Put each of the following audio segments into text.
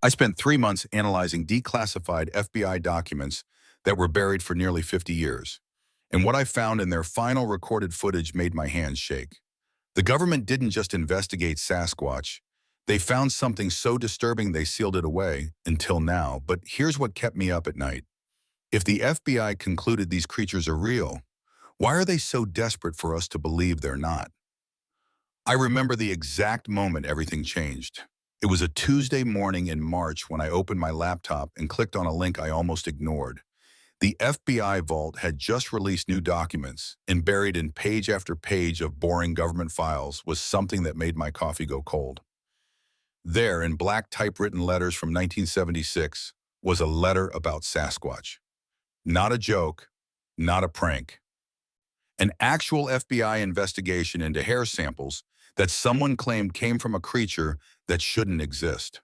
I spent 3 months analyzing declassified FBI documents that were buried for nearly 50 years. And what I found in their final recorded footage made my hands shake. The government didn't just investigate Sasquatch. They found something so disturbing they sealed it away until now. But here's what kept me up at night. If the FBI concluded these creatures are real, why are they so desperate for us to believe they're not? I remember the exact moment everything changed. It was a Tuesday morning in March when I opened my laptop and clicked on a link I almost ignored. The FBI vault had just released new documents, and buried in page after page of boring government files was something that made my coffee go cold. There, in black typewritten letters from 1976, was a letter about Sasquatch. Not a joke, not a prank. An actual FBI investigation into hair samples that someone claimed came from a creature that shouldn't exist.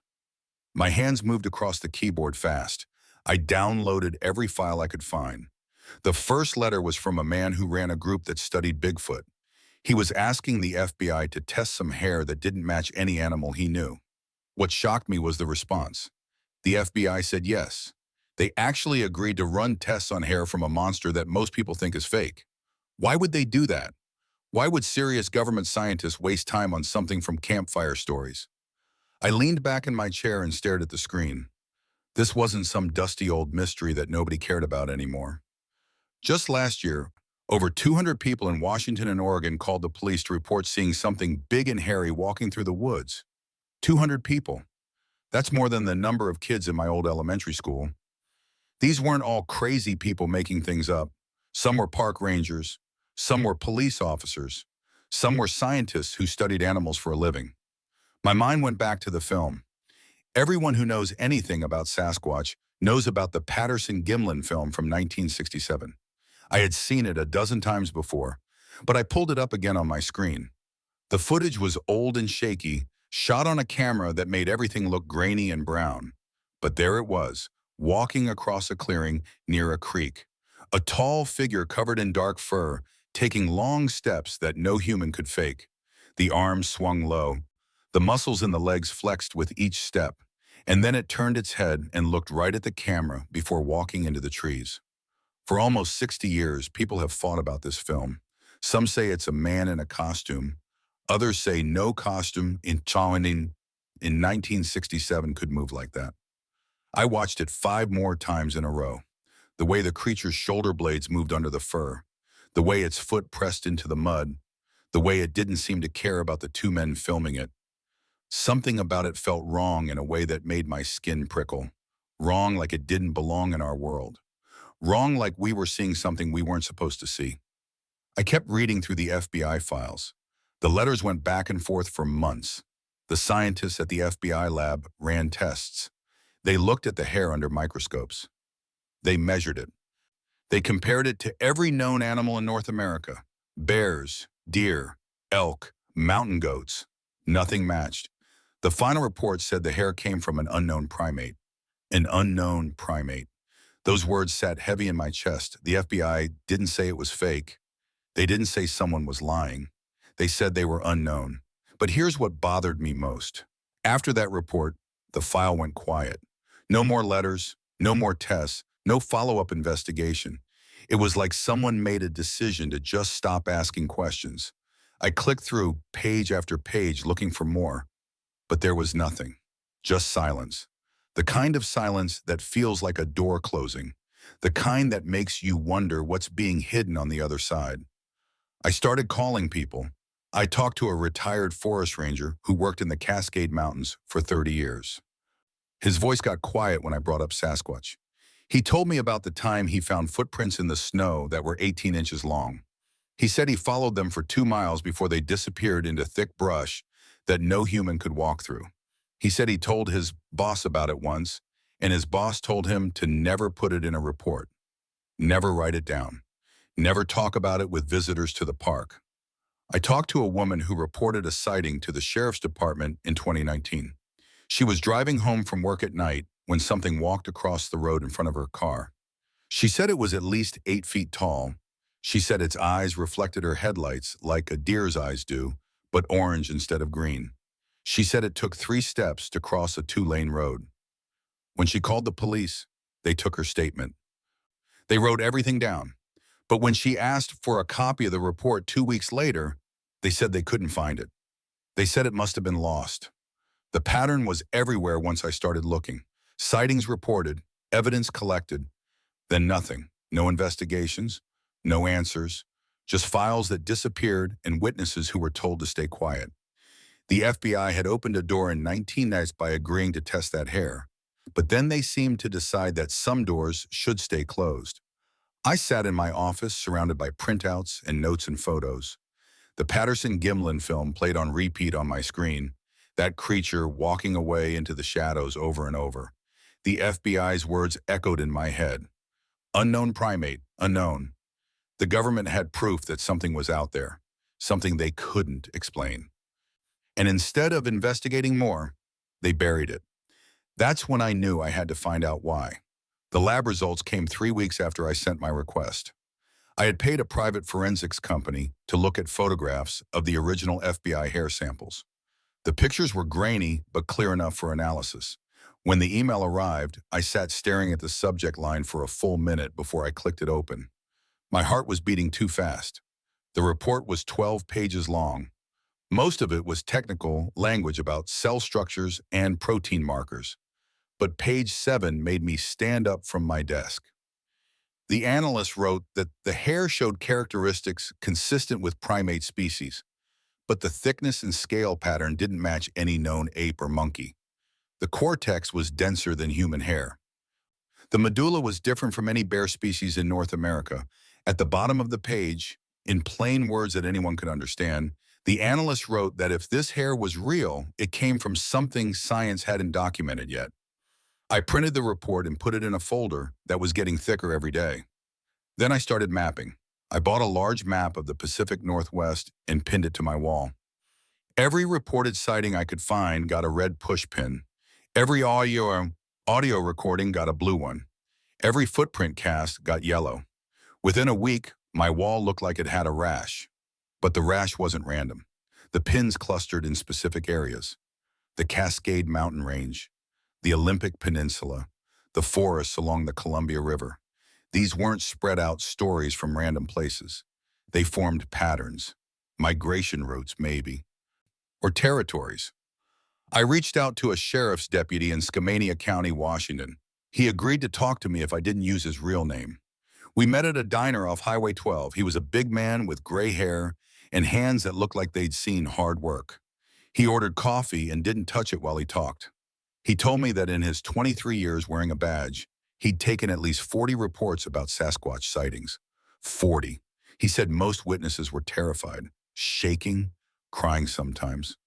My hands moved across the keyboard fast. I downloaded every file I could find. The first letter was from a man who ran a group that studied Bigfoot. He was asking the FBI to test some hair that didn't match any animal he knew. What shocked me was the response. The FBI said yes. They actually agreed to run tests on hair from a monster that most people think is fake. Why would they do that? Why would serious government scientists waste time on something from campfire stories? I leaned back in my chair and stared at the screen. This wasn't some dusty old mystery that nobody cared about anymore. Just last year, over 200 people in Washington and Oregon called the police to report seeing something big and hairy walking through the woods. 200 people. That's more than the number of kids in my old elementary school. These weren't all crazy people making things up. Some were park rangers. Some were police officers. Some were scientists who studied animals for a living. My mind went back to the film. Everyone who knows anything about Sasquatch knows about the Patterson-Gimlin film from 1967. I had seen it a dozen times before, but I pulled it up again on my screen. The footage was old and shaky, shot on a camera that made everything look grainy and brown. But there it was, walking across a clearing near a creek. A tall figure covered in dark fur, taking long steps that no human could fake. The arms swung low. The muscles in the legs flexed with each step. And then it turned its head and looked right at the camera before walking into the trees. For almost 60 years, people have fought about this film. Some say it's a man in a costume. Others say no costume in 1967 could move like that. I watched it 5 more times in a row. The way the creature's shoulder blades moved under the fur, the way its foot pressed into the mud, the way it didn't seem to care about the 2 men filming it. Something about it felt wrong in a way that made my skin prickle. Wrong like it didn't belong in our world. Wrong like we were seeing something we weren't supposed to see. I kept reading through the FBI files. The letters went back and forth for months. The scientists at the FBI lab ran tests. They looked at the hair under microscopes. They measured it. They compared it to every known animal in North America. Bears, deer, elk, mountain goats. Nothing matched. The final report said the hair came from an unknown primate. An unknown primate. Those words sat heavy in my chest. The FBI didn't say it was fake. They didn't say someone was lying. They said they were unknown. But here's what bothered me most. After that report, the file went quiet. No more letters, no more tests, no follow-up investigation. It was like someone made a decision to just stop asking questions. I clicked through page after page looking for more, but there was nothing. Just silence. The kind of silence that feels like a door closing. The kind that makes you wonder what's being hidden on the other side. I started calling people. I talked to a retired forest ranger who worked in the Cascade Mountains for 30 years. His voice got quiet when I brought up Sasquatch. He told me about the time he found footprints in the snow that were 18 inches long. He said he followed them for 2 miles before they disappeared into thick brush that no human could walk through. He said he told his boss about it once, and his boss told him to never put it in a report. Never write it down. Never talk about it with visitors to the park. I talked to a woman who reported a sighting to the sheriff's department in 2019. She was driving home from work at night when something walked across the road in front of her car. She said it was at least 8 feet tall. She said its eyes reflected her headlights like a deer's eyes do, but orange instead of green. She said it took 3 steps to cross a 2-lane road. When she called the police, they took her statement. They wrote everything down. But when she asked for a copy of the report 2 weeks later, they said they couldn't find it. They said it must have been lost. The pattern was everywhere once I started looking. Sightings reported, evidence collected, then nothing. No investigations, no answers, just files that disappeared and witnesses who were told to stay quiet. The FBI had opened a door in 1990s by agreeing to test that hair, but then they seemed to decide that some doors should stay closed. I sat in my office surrounded by printouts and notes and photos. The Patterson-Gimlin film played on repeat on my screen, that creature walking away into the shadows over and over. The FBI's words echoed in my head. Unknown primate, unknown. The government had proof that something was out there, something they couldn't explain. And instead of investigating more, they buried it. That's when I knew I had to find out why. The lab results came 3 weeks after I sent my request. I had paid a private forensics company to look at photographs of the original FBI hair samples. The pictures were grainy, but clear enough for analysis. When the email arrived, I sat staring at the subject line for a full minute before I clicked it open. My heart was beating too fast. The report was 12 pages long. Most of it was technical language about cell structures and protein markers. But page 7 made me stand up from my desk. The analyst wrote that the hair showed characteristics consistent with primate species, but the thickness and scale pattern didn't match any known ape or monkey. The cortex was denser than human hair. The medulla was different from any bear species in North America. At the bottom of the page, in plain words that anyone could understand, the analyst wrote that if this hair was real, it came from something science hadn't documented yet. I printed the report and put it in a folder that was getting thicker every day. Then I started mapping. I bought a large map of the Pacific Northwest and pinned it to my wall. Every reported sighting I could find got a red push pin. Every audio recording got a blue one. Every footprint cast got yellow. Within a week, my wall looked like it had a rash. But the rash wasn't random. The pins clustered in specific areas. The Cascade Mountain Range, the Olympic Peninsula, the forests along the Columbia River. These weren't spread out stories from random places. They formed patterns, migration routes maybe, or territories. I reached out to a sheriff's deputy in Skamania County, Washington. He agreed to talk to me if I didn't use his real name. We met at a diner off Highway 12. He was a big man with gray hair and hands that looked like they'd seen hard work. He ordered coffee and didn't touch it while he talked. He told me that in his 23 years wearing a badge, he'd taken at least 40 reports about Sasquatch sightings. 40. He said most witnesses were terrified, shaking, crying sometimes.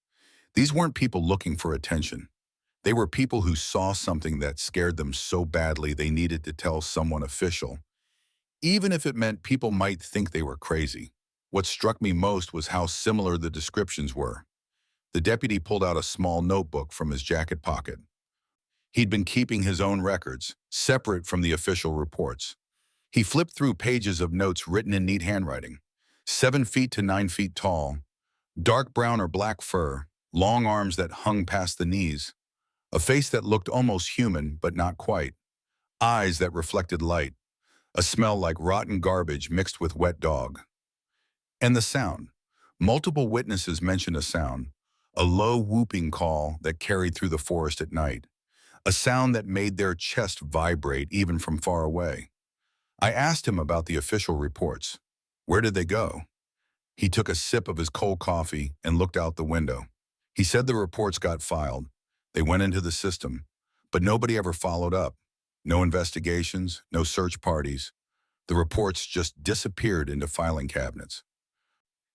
These weren't people looking for attention. They were people who saw something that scared them so badly they needed to tell someone official, even if it meant people might think they were crazy. What struck me most was how similar the descriptions were. The deputy pulled out a small notebook from his jacket pocket. He'd been keeping his own records, separate from the official reports. He flipped through pages of notes written in neat handwriting. 7 feet to 9 feet tall, dark brown or black fur, long arms that hung past the knees, a face that looked almost human but not quite, eyes that reflected light, a smell like rotten garbage mixed with wet dog. And the sound. Multiple witnesses mentioned a sound, a low whooping call that carried through the forest at night. A sound that made their chest vibrate even from far away. I asked him about the official reports. Where did they go? He took a sip of his cold coffee and looked out the window. He said the reports got filed. They went into the system, but nobody ever followed up. No investigations, no search parties. The reports just disappeared into filing cabinets.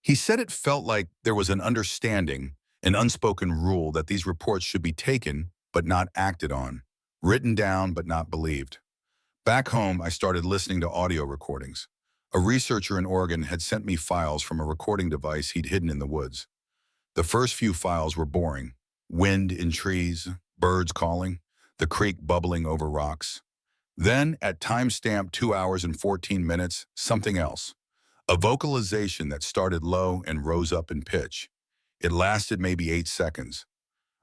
He said it felt like there was an understanding, an unspoken rule that these reports should be taken but not acted on, written down but not believed. Back home, I started listening to audio recordings. A researcher in Oregon had sent me files from a recording device he'd hidden in the woods. The first few files were boring. Wind in trees, birds calling, the creek bubbling over rocks. Then, at timestamp 2 hours and 14 minutes, something else. A vocalization that started low and rose up in pitch. It lasted maybe 8 seconds.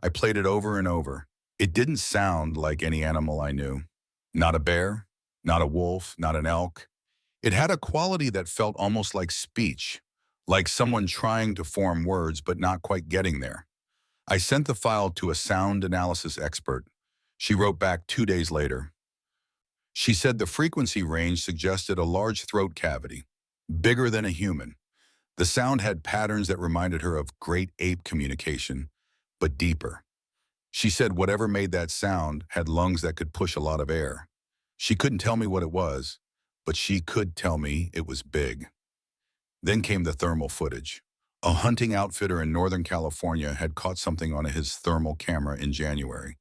I played it over and over. It didn't sound like any animal I knew. Not a bear, not a wolf, not an elk. It had a quality that felt almost like speech, like someone trying to form words but not quite getting there. I sent the file to a sound analysis expert. She wrote back 2 days later. She said the frequency range suggested a large throat cavity, bigger than a human. The sound had patterns that reminded her of great ape communication, but deeper. She said whatever made that sound had lungs that could push a lot of air. She couldn't tell me what it was, but she could tell me it was big. Then came the thermal footage. A hunting outfitter in Northern California had caught something on his thermal camera in January.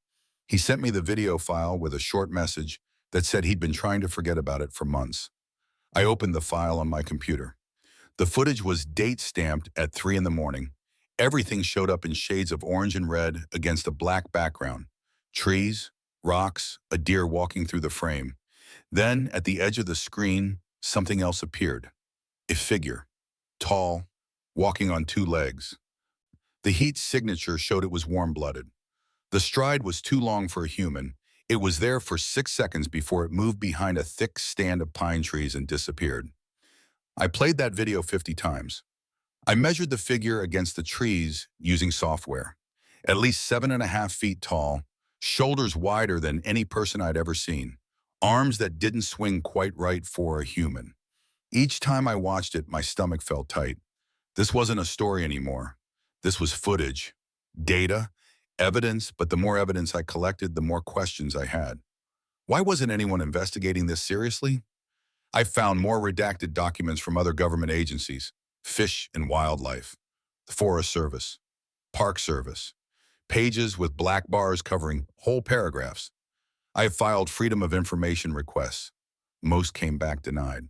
He sent me the video file with a short message that said he'd been trying to forget about it for months. I opened the file on my computer. The footage was date-stamped at 3 in the morning. Everything showed up in shades of orange and red against a black background. Trees, rocks, a deer walking through the frame. Then, at the edge of the screen, something else appeared. A figure, tall, walking on 2 legs. The heat signature showed it was warm-blooded. The stride was too long for a human. It was there for 6 seconds before it moved behind a thick stand of pine trees and disappeared. I played that video 50 times. I measured the figure against the trees using software. At least 7.5 feet tall, shoulders wider than any person I'd ever seen, arms that didn't swing quite right for a human. Each time I watched it, my stomach felt tight. This wasn't a story anymore. This was footage, data, evidence, but the more evidence I collected, the more questions I had. Why wasn't anyone investigating this seriously? I found more redacted documents from other government agencies, Fish and Wildlife, the Forest Service, Park Service, pages with black bars covering whole paragraphs. I have filed Freedom of Information requests. Most came back denied.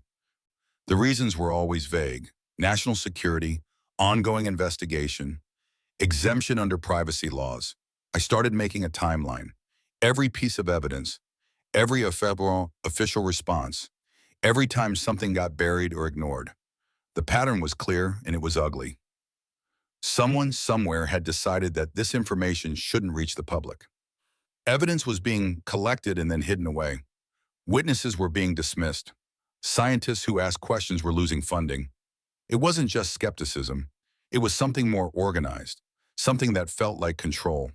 The reasons were always vague: national security, ongoing investigation, exemption under privacy laws. I started making a timeline. Every piece of evidence, every official response, every time something got buried or ignored. The pattern was clear and it was ugly. Someone somewhere had decided that this information shouldn't reach the public. Evidence was being collected and then hidden away. Witnesses were being dismissed. Scientists who asked questions were losing funding. It wasn't just skepticism. It was something more organized, something that felt like control.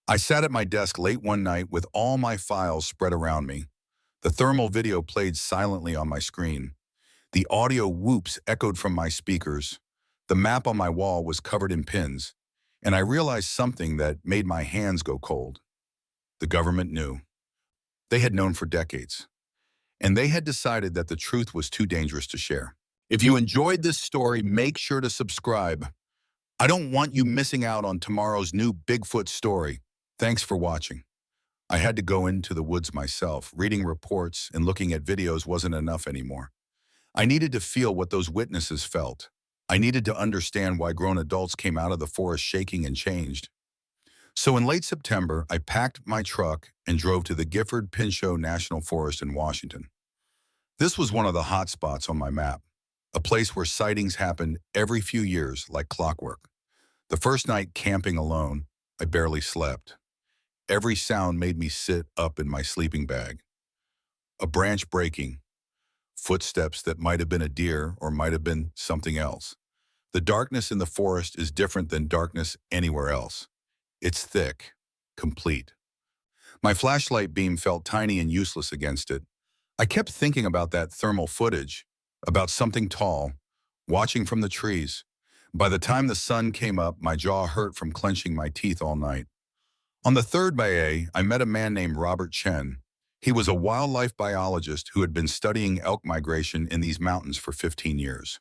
I sat at my desk late one night with all my files spread around me. The thermal video played silently on my screen. The audio whoops echoed from my speakers. The map on my wall was covered in pins, and I realized something that made my hands go cold. The government knew. They had known for decades, and they had decided that the truth was too dangerous to share. If you enjoyed this story, make sure to subscribe. I don't want you missing out on tomorrow's new Bigfoot story. Thanks for watching. I had to go into the woods myself. Reading reports and looking at videos wasn't enough anymore. I needed to feel what those witnesses felt. I needed to understand why grown adults came out of the forest shaking and changed. So in late September, I packed my truck and drove to the Gifford-Pinchot National Forest in Washington. This was one of the hot spots on my map, a place where sightings happened every few years like clockwork. The first night camping alone, I barely slept. Every sound made me sit up in my sleeping bag. A branch breaking, footsteps that might have been a deer or might have been something else. The darkness in the forest is different than darkness anywhere else. It's thick, complete. My flashlight beam felt tiny and useless against it. I kept thinking about that thermal footage, about something tall, watching from the trees. By the time the sun came up, my jaw hurt from clenching my teeth all night. On the third bay, I met a man named Robert Chen. He was a wildlife biologist who had been studying elk migration in these mountains for 15 years.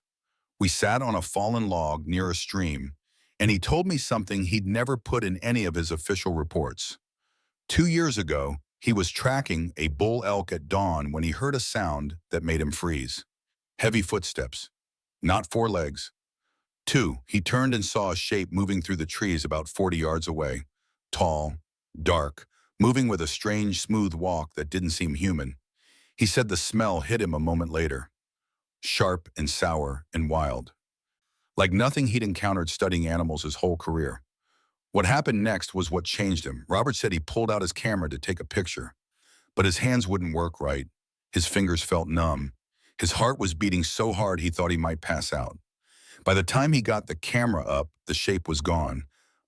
We sat on a fallen log near a stream, and he told me something he'd never put in any of his official reports. 2 years ago, he was tracking a bull elk at dawn when he heard a sound that made him freeze. Heavy footsteps, not 4 legs. 2, he turned and saw a shape moving through the trees about 40 yards away. Tall, dark, moving with a strange, smooth walk that didn't seem human. He said the smell hit him a moment later. Sharp and sour and wild. Like nothing he'd encountered studying animals his whole career. What happened next was what changed him. Robert said he pulled out his camera to take a picture, but his hands wouldn't work right. His fingers felt numb. His heart was beating so hard he thought he might pass out. By the time he got the camera up, the shape was gone,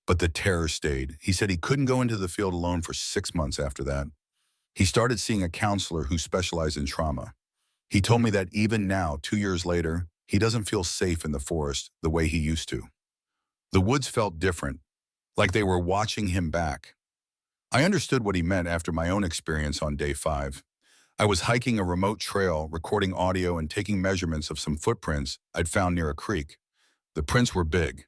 but the terror stayed. He said he couldn't go into the field alone for 6 months after that. He started seeing a counselor who specialized in trauma. He told me that even now, 2 years later, he doesn't feel safe in the forest the way he used to. The woods felt different, like they were watching him back. I understood what he meant after my own experience on day 5. I was hiking a remote trail, recording audio and taking measurements of some footprints I'd found near a creek. The prints were big,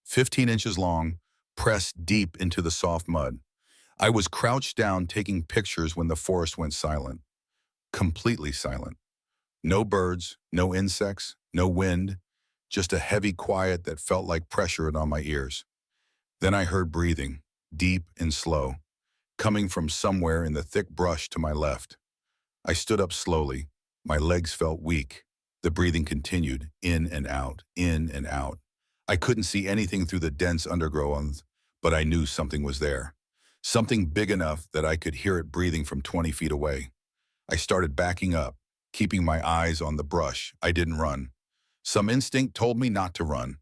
15 inches long, pressed deep into the soft mud. I was crouched down taking pictures when the forest went silent. Completely silent. No birds, no insects, no wind, just a heavy quiet that felt like pressure on my ears. Then I heard breathing, deep and slow, coming from somewhere in the thick brush to my left. I stood up slowly. My legs felt weak. The breathing continued, in and out, in and out. I couldn't see anything through the dense undergrowth, but I knew something was there. Something big enough that I could hear it breathing from 20 feet away. I started backing up, keeping my eyes on the brush. I didn't run. Some instinct told me not to run.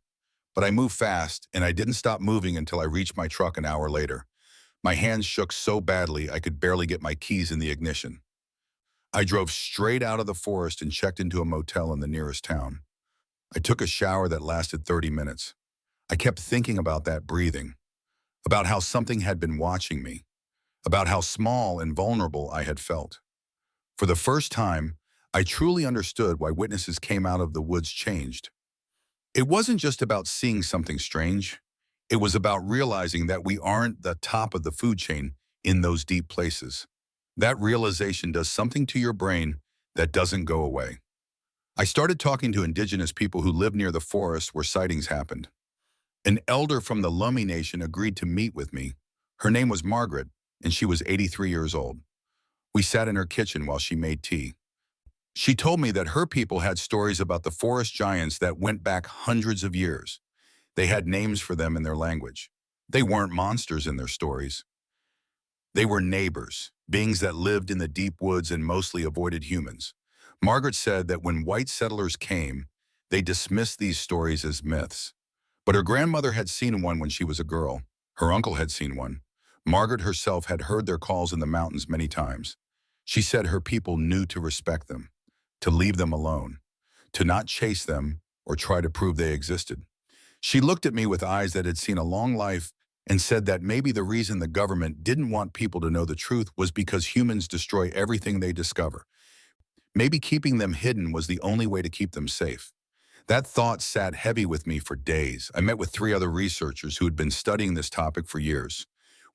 But I moved fast, and I didn't stop moving until I reached my truck an hour later. My hands shook so badly I could barely get my keys in the ignition. I drove straight out of the forest and checked into a motel in the nearest town. I took a shower that lasted 30 minutes. I kept thinking about that breathing, about how something had been watching me, about how small and vulnerable I had felt. For the first time, I truly understood why witnesses came out of the woods changed. It wasn't just about seeing something strange. It was about realizing that we aren't the top of the food chain in those deep places. That realization does something to your brain that doesn't go away. I started talking to indigenous people who lived near the forest where sightings happened. An elder from the Lummi Nation agreed to meet with me. Her name was Margaret, and she was 83 years old. We sat in her kitchen while she made tea. She told me that her people had stories about the forest giants that went back hundreds of years. They had names for them in their language. They weren't monsters in their stories. They were neighbors, beings that lived in the deep woods and mostly avoided humans. Margaret said that when white settlers came, they dismissed these stories as myths. But her grandmother had seen one when she was a girl. Her uncle had seen one. Margaret herself had heard their calls in the mountains many times. She said her people knew to respect them, to leave them alone, to not chase them or try to prove they existed. She looked at me with eyes that had seen a long life and said that maybe the reason the government didn't want people to know the truth was because humans destroy everything they discover. Maybe keeping them hidden was the only way to keep them safe. That thought sat heavy with me for days. I met with 3 other researchers who had been studying this topic for years.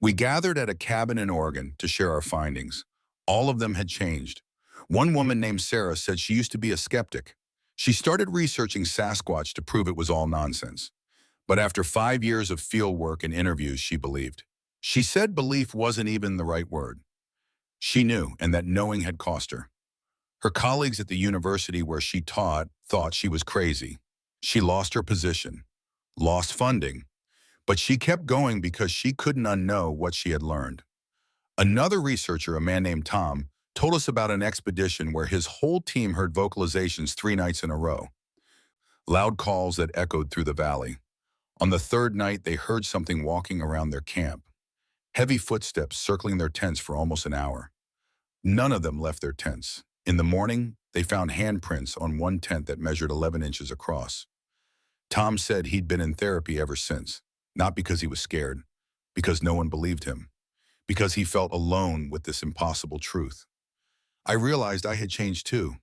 We gathered at a cabin in Oregon to share our findings. All of them had changed. One woman named Sarah said she used to be a skeptic. She started researching Sasquatch to prove it was all nonsense. But after 5 years of field work and interviews, she believed. She said belief wasn't even the right word. She knew, and that knowing had cost her. Her colleagues at the university where she taught thought she was crazy. She lost her position, lost funding, but she kept going because she couldn't unknow what she had learned. Another researcher, a man named Tom, told us about an expedition where his whole team heard vocalizations 3 nights in a row. Loud calls that echoed through the valley. On the 3rd night, they heard something walking around their camp. Heavy footsteps circling their tents for almost an hour. None of them left their tents. In the morning, they found handprints on one tent that measured 11 inches across. Tom said he'd been in therapy ever since, not because he was scared, because no one believed him, because he felt alone with this impossible truth. I realized I had changed too.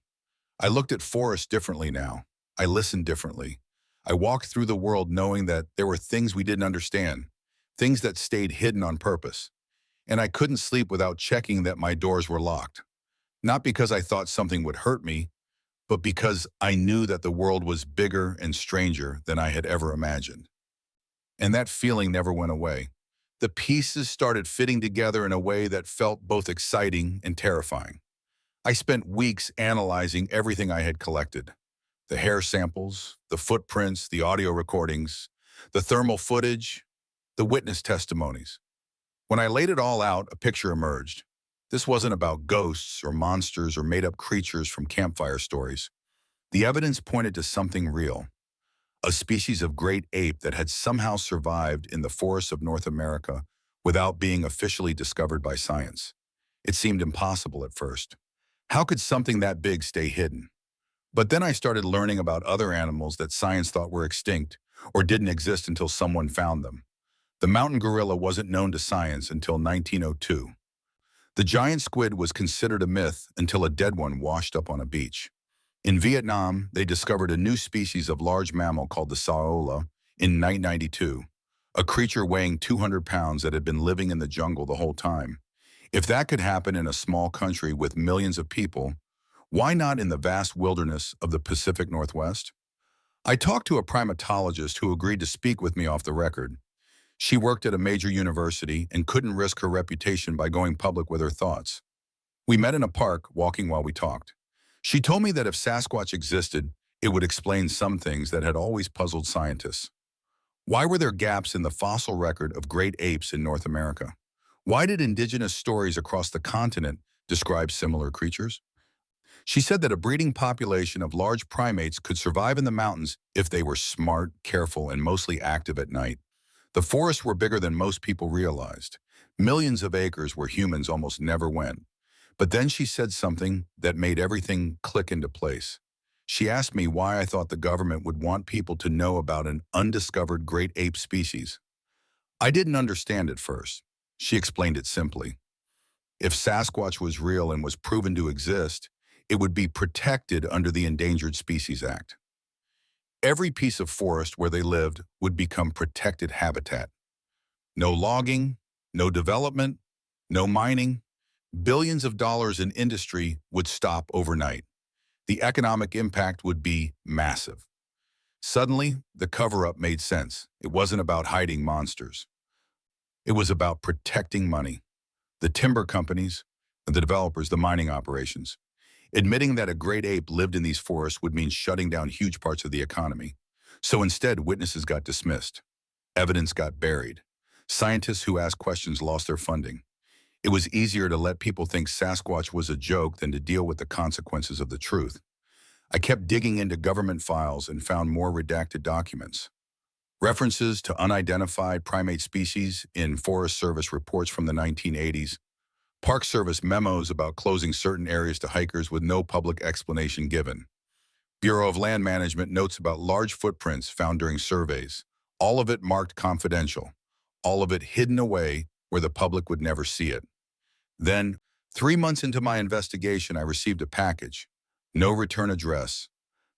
I looked at forests differently now. I listened differently. I walked through the world knowing that there were things we didn't understand, things that stayed hidden on purpose. And I couldn't sleep without checking that my doors were locked. Not because I thought something would hurt me, but because I knew that the world was bigger and stranger than I had ever imagined. And that feeling never went away. The pieces started fitting together in a way that felt both exciting and terrifying. I spent weeks analyzing everything I had collected. The hair samples, the footprints, the audio recordings, the thermal footage. The witness testimonies. When I laid it all out, a picture emerged. This wasn't about ghosts or monsters or made-up creatures from campfire stories. The evidence pointed to something real, a species of great ape that had somehow survived in the forests of North America without being officially discovered by science. It seemed impossible at first. How could something that big stay hidden? But then I started learning about other animals that science thought were extinct or didn't exist until someone found them. The mountain gorilla wasn't known to science until 1902. The giant squid was considered a myth until a dead one washed up on a beach. In Vietnam, they discovered a new species of large mammal called the saola in 1992, a creature weighing 200 pounds that had been living in the jungle the whole time. If that could happen in a small country with millions of people, why not in the vast wilderness of the Pacific Northwest? I talked to a primatologist who agreed to speak with me off the record. She worked at a major university and couldn't risk her reputation by going public with her thoughts. We met in a park, walking while we talked. She told me that if Sasquatch existed, it would explain some things that had always puzzled scientists. Why were there gaps in the fossil record of great apes in North America? Why did indigenous stories across the continent describe similar creatures? She said that a breeding population of large primates could survive in the mountains if they were smart, careful, and mostly active at night. The forests were bigger than most people realized. Millions of acres where humans almost never went. But then she said something that made everything click into place. She asked me why I thought the government would want people to know about an undiscovered great ape species. I didn't understand at first. She explained it simply. If Sasquatch was real and was proven to exist, it would be protected under the Endangered Species Act. Every piece of forest where they lived would become protected habitat. No logging, no development, no mining. Billions of dollars in industry would stop overnight. The economic impact would be massive. Suddenly, the cover-up made sense. It wasn't about hiding monsters. It was about protecting money. The timber companies, the developers, the mining operations. Admitting that a great ape lived in these forests would mean shutting down huge parts of the economy. So instead, witnesses got dismissed. Evidence got buried. Scientists who asked questions lost their funding. It was easier to let people think Sasquatch was a joke than to deal with the consequences of the truth. I kept digging into government files and found more redacted documents. References to unidentified primate species in Forest Service reports from the 1980s, Park Service memos about closing certain areas to hikers with no public explanation given. Bureau of Land Management notes about large footprints found during surveys, all of it marked confidential, all of it hidden away where the public would never see it. Then, 3 months into my investigation, I received a package. No return address,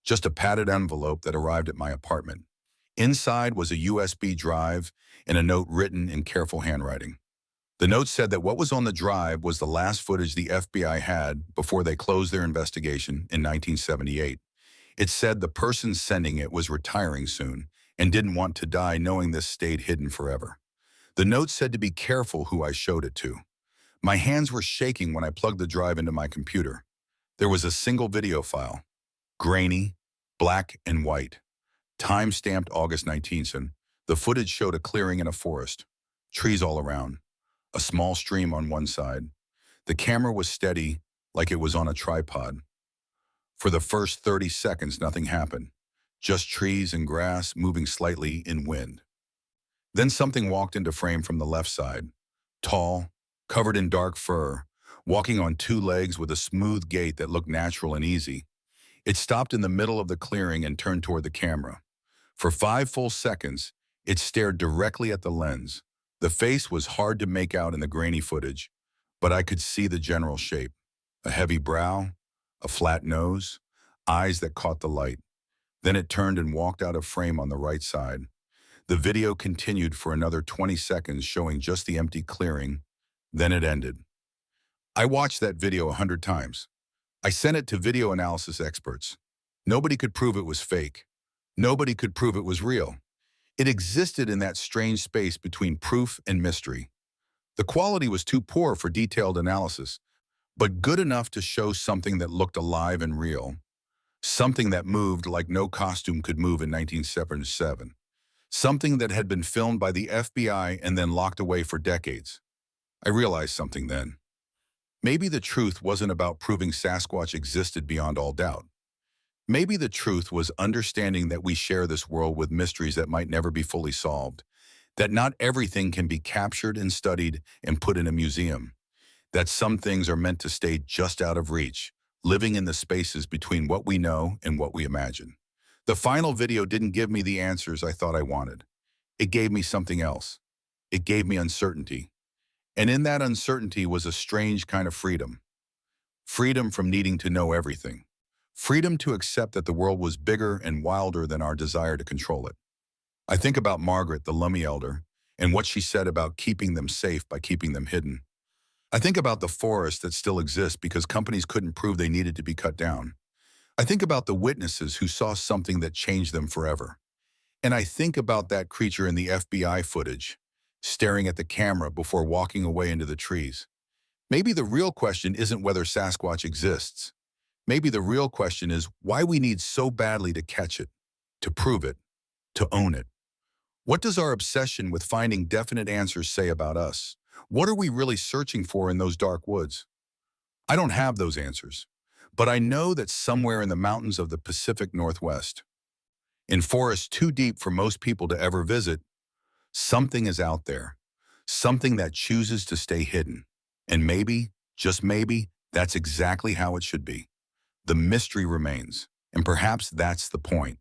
just a padded envelope that arrived at my apartment. Inside was a USB drive and a note written in careful handwriting. The note said that what was on the drive was the last footage the FBI had before they closed their investigation in 1978. It said the person sending it was retiring soon and didn't want to die knowing this stayed hidden forever. The note said to be careful who I showed it to. My hands were shaking when I plugged the drive into my computer. There was a single video file, grainy, black and white, time-stamped August 19th. The footage showed a clearing in a forest, trees all around, a small stream on one side. The camera was steady, like it was on a tripod. For the first 30 seconds, nothing happened, just trees and grass moving slightly in wind. Then something walked into frame from the left side, tall, covered in dark fur, walking on 2 legs with a smooth gait that looked natural and easy. It stopped in the middle of the clearing and turned toward the camera. For 5 full seconds, it stared directly at the lens. The face was hard to make out in the grainy footage, but I could see the general shape. A heavy brow, a flat nose, eyes that caught the light. Then it turned and walked out of frame on the right side. The video continued for another 20 seconds, showing just the empty clearing. Then it ended. I watched that video 100 times. I sent it to video analysis experts. Nobody could prove it was fake. Nobody could prove it was real. It existed in that strange space between proof and mystery. The quality was too poor for detailed analysis, but good enough to show something that looked alive and real, something that moved like no costume could move in 1977. something that had been filmed by the FBI and then locked away for decades. I realized something then. Maybe the truth wasn't about proving Sasquatch existed beyond all doubt. Maybe the truth was understanding that we share this world with mysteries that might never be fully solved, that not everything can be captured and studied and put in a museum, that some things are meant to stay just out of reach, living in the spaces between what we know and what we imagine. The final video didn't give me the answers I thought I wanted. It gave me something else. It gave me uncertainty. And in that uncertainty was a strange kind of freedom. Freedom from needing to know everything. Freedom to accept that the world was bigger and wilder than our desire to control it. I think about Margaret, the Lummi elder, and what she said about keeping them safe by keeping them hidden. I think about the forests that still exist because companies couldn't prove they needed to be cut down. I think about the witnesses who saw something that changed them forever. And I think about that creature in the FBI footage, staring at the camera before walking away into the trees. Maybe the real question isn't whether Sasquatch exists. Maybe the real question is why we need so badly to catch it, to prove it, to own it. What does our obsession with finding definite answers say about us? What are we really searching for in those dark woods? I don't have those answers, but I know that somewhere in the mountains of the Pacific Northwest, in forests too deep for most people to ever visit, something is out there, something that chooses to stay hidden. And maybe, just maybe, that's exactly how it should be. The mystery remains, and perhaps that's the point.